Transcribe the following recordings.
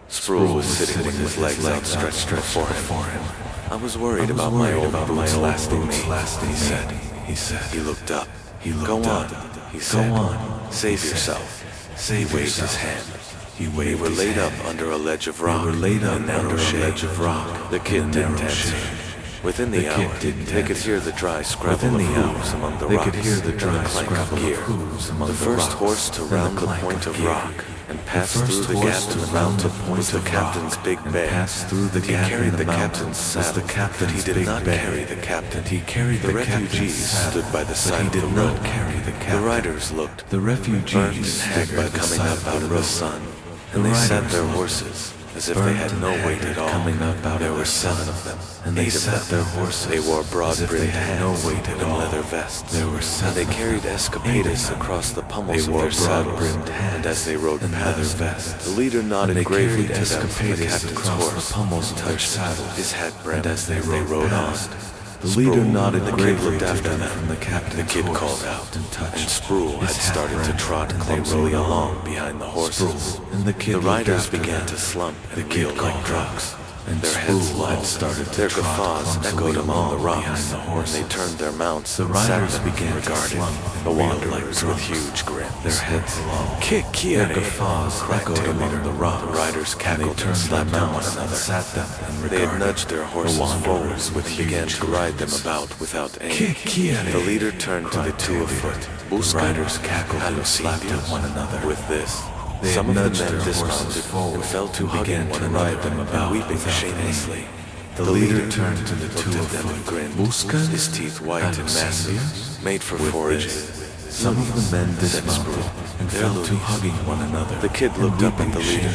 Sproul was sitting with his legs outstretched before him. I was worried about my old boots lasting me, he said. He looked up. Go on, he said. Save yourself. He waved his hand. We were laid up under a ledge of rock, in a narrow shade. The kid didn't answer. Within the hour, they could hear the dry scrabble of hooves among the rocks and the clank of gear. The first horse to round the point of rock and pass through the gap in the mountain was the captain's big bear. He carried the captain's saddle, but he did not carry the captain. The refugees stood by the side of the road. The riders looked burnt and haggard coming up out of the sun, and they sat their horses as if they had no weight at all. There were 7 of them, and they sat their horses. They wore broad-brimmed hats and leather vests, and they carried escapadus across the pummels of their saddles. And as they rode past, the leader nodded gravely to them from the captain's horse and touched his hat brim as they rode on. The leader nodded gravely after them from the captain. The kid called out, and Sproul had started to trot clumsily along behind the horses. The riders began to slump and reel like drunks. Their heads low, their guffaws echoed among the rocks, and they turned their mounts and sat them regarding the wanderers with huge grins. Their heads low, their guffaws echoed among the rocks. The riders cackled and slapped at one another. They had nudged their horses forward and began to ride them about without aim. The leader turned to the 2 afoot. The riders cackled and slapped at one another. With this, some of the men dismounted and fell to hugging one another and weeping shamelessly. The leader turned to the 2 of them and grinned, his teeth white and massive, made for foraging. Some of the men dismounted and fell to hugging one another. The kid looked up at the leader.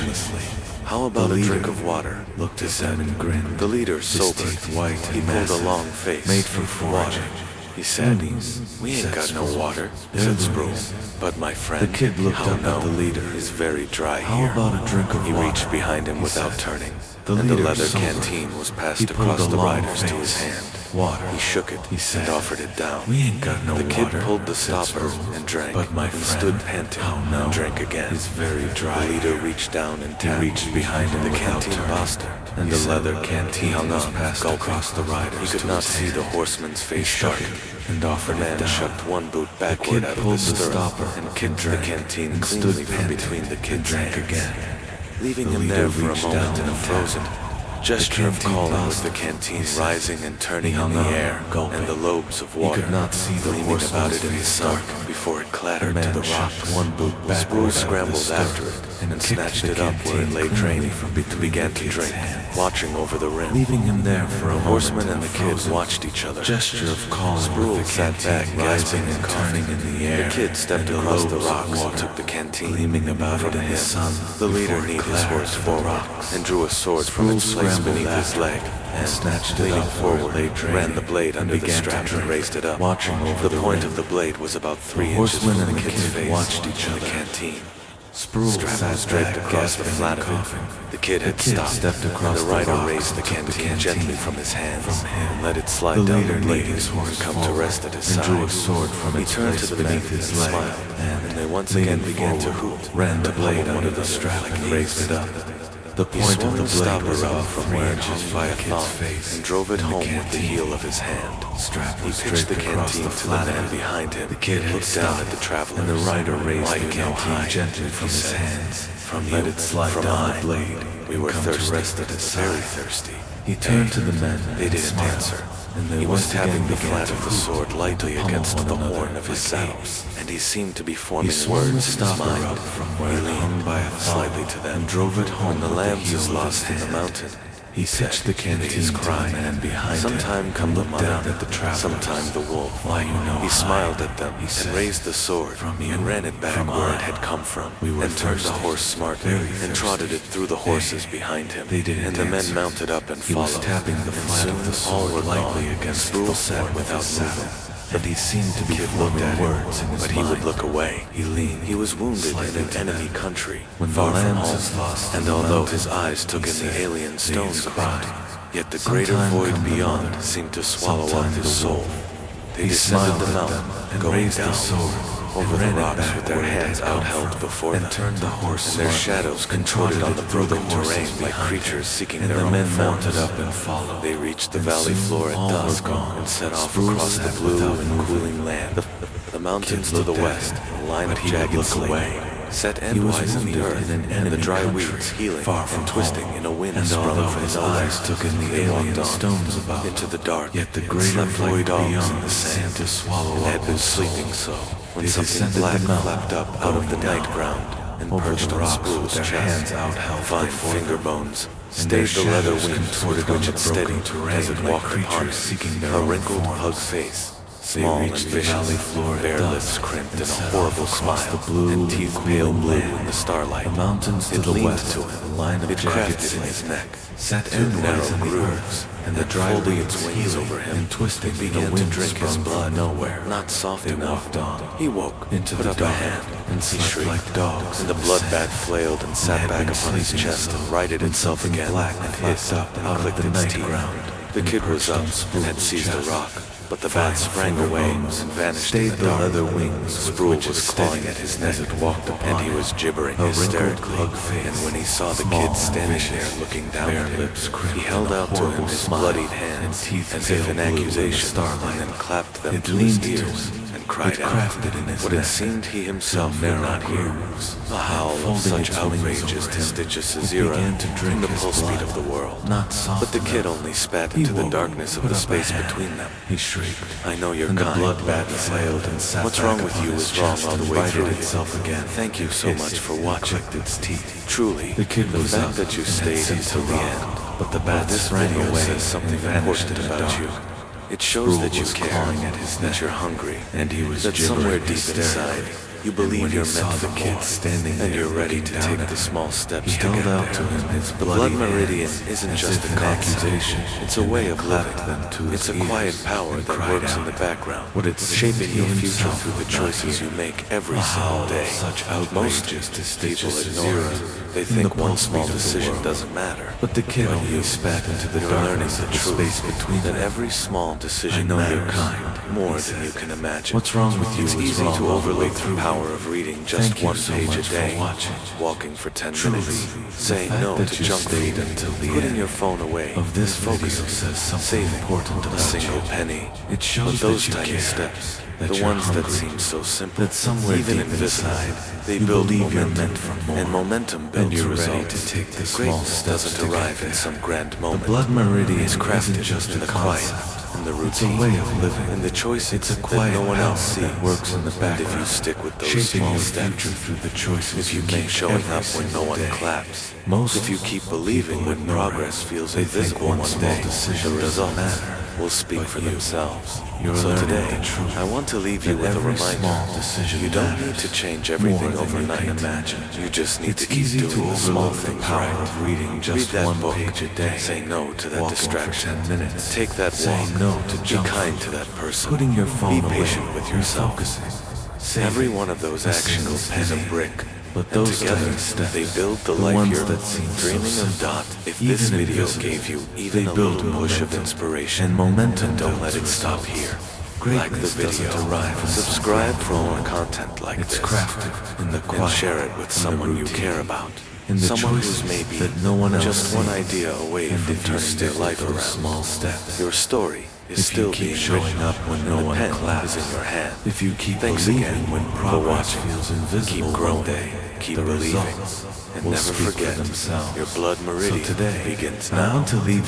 How about a drink of water? Looked at them and grinned. The leader sobered. He pulled a long face. Made for foraging. He said, "We ain't got no water," said Sproul. "But my friend, the kid looked up at the leader, is very dry here." How about a drink of water? He reached behind him without turning, and the leather canteen was passed across the riders to his hand. Water. He shook it and offered it down. "We ain't got no water." The kid pulled the stopper and drank, and stood panting and drank again. It's very dry. The leader reached down and reached behind him. The canteen bossed, and the leather canteen was passed across the riders. He could not see the horseman's face darken, and offered the man shucked one boot backward out of the stirrup and kicked the canteen cleanly from between the kid's hands, again, leaving him there for a moment in a frozen gesture of calling, with the canteen rising and turning in the air, and the lobes of water gleaming about it in the sun before it clattered to the rocks. Sproul scrambled after it and snatched it up where it lay draining, and began to drink, watching over the rim. Leaving him there for a horseman and the kid watched each other. Gesture of calling. Sproul sat back, gasping and turning in the air. The kid stepped across the rocks and took the canteen, gleaming about it in the sun. The leader kneed his horse forward and drew a sword from its place beneath his leg, and snatched it up forward, ran the blade under the strap and raised it up. Watching over the point of the blade was about 3 inches from the kid's face. Watched each other. The canteen. Sproul sat draped across the flat of it. The kid had stopped, and the rider raised the canteen gently from his hands and let it slide down the blade and come to rest at his side. Drew a sword from its place beneath his leg, and they once again began to hoot, ran the blade under the strap and raised it up. The point of the blade was off from where it hung by a thumb, and drove it home with the heel of his hand. He pitched the canteen to the man behind him. The kid looked down at the travelers, and the rider raised the canteen gently from his hands, and let it slide down the blade. We were thirsty, very thirsty. He turned to the men. They didn't answer. He was tapping the flat of the sword lightly against the horn of his saddle, and he seemed to be forming words in his mind. He leaned slightly to them and drove it home. When the lambs is lost in the mountain, he pitched the canteen to the man behind him. Sometime come the mother, sometime the wolf. He smiled at them and raised the sword and ran it back where it had come from, and turned the horse smartly and trotted it through the horses behind him. And the men mounted up and followed, and soon all were lightly against the horn without moving. And he seemed to be forming words in his mind, but he would look away. He leaned. He was wounded in an enemy country, far from home, and although his eyes took in the alien stone crowd, yet the greater void beyond seemed to swallow up his soul. They descended the mountain, going down, over the rocks with their hands out held before them, turned the horse and their shadows contorted on the broken terrain like creatures seeking their own forms. mounted up and followed. They reached the valley floor at dusk and set off across the blue and cooling land. The mountains to the west, a line of jagged clay, set endwise in the earth, and the dry weeds healing and twisting in a wind sprung from his eyes took in the alien stones about into the dark. Yet the greater void dogs in beyond the sand to swallow and up had been his soul. sleeping so when They something descended black the mountain, flapped up out of the going night down. ground and Over perched the on rocks Sprue's with their chest. hands out held Fine before finger them. bones And their stayed the leather shadows wings contorted with which on it the steadied broken terrain as it like walked upon creatures it. seeking their A own wrinkled forms. pug face, They small and reached the valley vicious, floor at bare dusk lips crimped and in a set horrible off across smile, the blue and teeth and pale cooling blue land. in the starlight. The mountains to It the leaned west, to a him. line of It jagged crafted in slate, his neck, set two narrow endwise in the grooves, earth, and the and dry folding weeds its wings over him, and twisting it in began the to wind drink his sprung blood. from nowhere. Not soft They enough. walked on He woke, into put the up dark, a hand, and he slept shrieked, like dogs and the in the blood sand. bat flailed and sat had back been upon his sleeping chest so and righted when itself something again black and flapped hissed up and out of clicked the its night teeth. ground. The and kid was perched up on and Sprue's had seized a chest. rock, but the Fine bat sprang finger away bones and vanished stayed in the the dark. leather wings with Sprue which was it clawing steadied at his as neck, it walked upon and he it. was gibbering A wrinkled hysterically. pug face, And when he saw the small kid standing and there vicious, looking down bare at him, lips crimped he held in a out to him horrible his smile, bloodied and hands teeth as if pale in blue in the accusation, starlight. and then clapped them It to his leaned to ears him. and cried It out crafted in his what it neck seemed he himself would narrow not hear. grooves, A howl of folding such its wings outrage over as to him. stitch a It Caesura began to drink in the his pulse beat blood. of the world. Not soft But the kid enough. only spat He into the woke, darkness of put the up a space hand. between them. He shrieked. I know you're And the kind. blood bat he said. flailed and sat What's back wrong with upon you his is wrong chest all the and way righted through. itself again. Thank you so much for watching. Clicked its teeth. Truly, The kid was fact up that you and had stayed sensed until a the rock, end. but the Well, bat this sprang video away says something and vanished important in the about dark. you. It shows Sprue that you was care, clawing at his that neck, you're hungry, and he was that somewhere gibbering deep hysterically. inside you And when believe he you're saw meant for the more, kid standing and there you're ready looking to down take at the him. small steps He to held get out there. to him his The bloody blood meridian hands, isn't as just if an in accusation. accusation, It's a way of clapped living. them to It's his a quiet ears power and that cried works in out the background, what it shaping he your future himself through the would not choices hear. you make every A single howl of day. such Most outrage as to stitch people a ignore Caesura it. They in think the one pulse small beat of the decision world. doesn't matter. But the kid only spat into the You're learning darkness the of the truth space between that them. every small decision I know you're matters kind, more he than said. you can imagine. What's wrong with you It's is easy wrong to all the way overlook the through. power of reading just Thank you one so page much a for day, watching. walking for 10 Truly, minutes, the saying fact no that to you junk stayed food, until the putting end your phone away, of this and video focusing, says something saving important a about single you. penny. It shows But those that you tiny care, steps, that the you're ones that hungry, seem so simple, that somewhere even deep invisible, inside, they you build believe you're momentum, meant for more, and momentum and builds you're ready results. to take the small Greatness steps doesn't to get arrive in there. some grand The moment. blood meridian It's crafted isn't just in a the quiet, concept. in the It's a routine, way of living. in the choices It's a that quiet no one power else sees. that works in the And background, if you stick with those shaping small your steps, future through the choices if you you keep make showing every up when no single one day. claps, Most if you keep believing people when ignore progress it. feels They think invisible one one small day, decision the doesn't results matter. will speak But for you, themselves. you're So learning today, the truth I want to leave you that with a every reminder. small decision You don't matters need to change more everything than you overnight. can imagine. You just need It's to keep easy doing to the small overlook the things power right. of reading Read just that one book. page a day. Say no to that Walking distraction. for 10 minutes. Take that Say walk. no to Be junk kind food. to that person. Putting your phone Be away. patient with yourself. Refocusing. Every Saving one of those a single actions is a penny. brick. But And those together, tiny steps, they build the the life ones you're that seem so dreaming of. simple, Dot. If even this video invisible, gave you even they a build little push of momentum, inspiration, and momentum don't builds let it stop results. here. Greatness Like the video, doesn't arrive in some subscribe grand for more moment. content like It's this, crafted in the and quiet, share it with in the someone you routine, care about. in the Someone who's choices maybe that no one else just one sees. idea away And from if you turning stick their with life those around. small steps, Your story is if still you keep being showing written, up when no and the one pen claps, is in your hand. if you keep Thanks believing again when for progress watching. feels invisible Keep growing, one day, keep the believing, results and will never speak forget for themselves. your blood meridian So today, begins I now. want to leave